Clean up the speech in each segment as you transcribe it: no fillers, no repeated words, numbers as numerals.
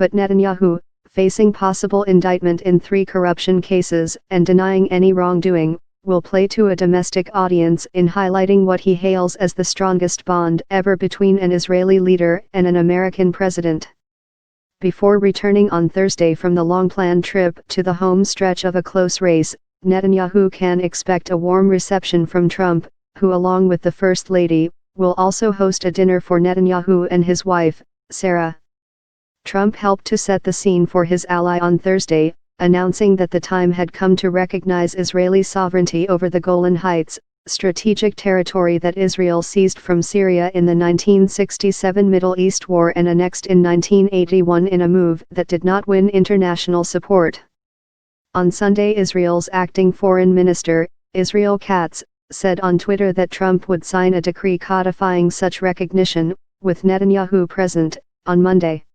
But Netanyahu, facing possible indictment in 3 corruption cases and denying any wrongdoing, will play to a domestic audience in highlighting what he hails as the strongest bond ever between an Israeli leader and an American president. Before returning on Thursday from the long-planned trip to the home stretch of a close race, Netanyahu can expect a warm reception from Trump, who along with the First Lady, will also host a dinner for Netanyahu and his wife, Sarah. Trump helped to set the scene for his ally on Thursday, announcing that the time had come to recognize Israeli sovereignty over the Golan Heights, strategic territory that Israel seized from Syria in the 1967 Middle East War and annexed in 1981 in a move that did not win international support. On Sunday, Israel's acting foreign minister, Israel Katz, said on Twitter that Trump would sign a decree codifying such recognition, with Netanyahu present, on Monday.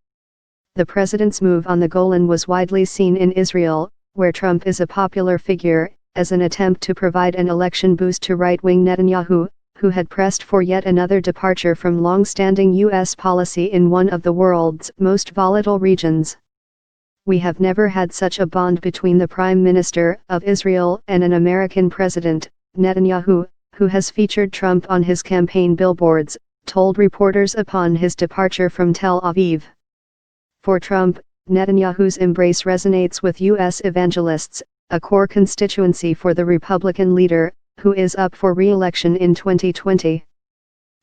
The president's move on the Golan was widely seen in Israel, where Trump is a popular figure, as an attempt to provide an election boost to right-wing Netanyahu, who had pressed for yet another departure from long-standing U.S. policy in one of the world's most volatile regions. "We have never had such a bond between the Prime Minister of Israel and an American president," Netanyahu, who has featured Trump on his campaign billboards, told reporters upon his departure from Tel Aviv. For Trump, Netanyahu's embrace resonates with U.S. evangelists, a core constituency for the Republican leader, who is up for re-election in 2020.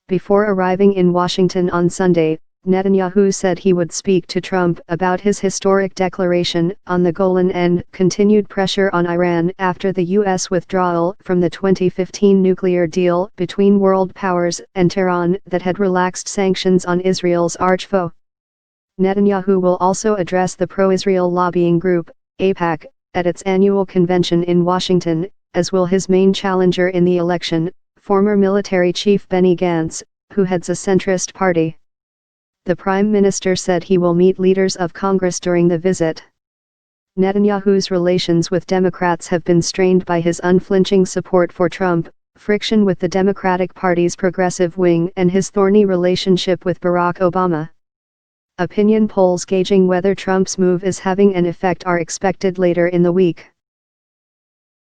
Before arriving in Washington on Sunday, Netanyahu said he would speak to Trump about his historic declaration on the Golan and continued pressure on Iran after the U.S. withdrawal from the 2015 nuclear deal between world powers and Tehran that had relaxed sanctions on Israel's archfoe. Netanyahu will also address the pro-Israel lobbying group, AIPAC, at its annual convention in Washington, as will his main challenger in the election, former military chief Benny Gantz, who heads a centrist party. The Prime Minister said he will meet leaders of Congress during the visit. Netanyahu's relations with Democrats have been strained by his unflinching support for Trump, friction with the Democratic Party's progressive wing and his thorny relationship with Barack Obama. Opinion polls gauging whether Trump's move is having an effect are expected later in the week.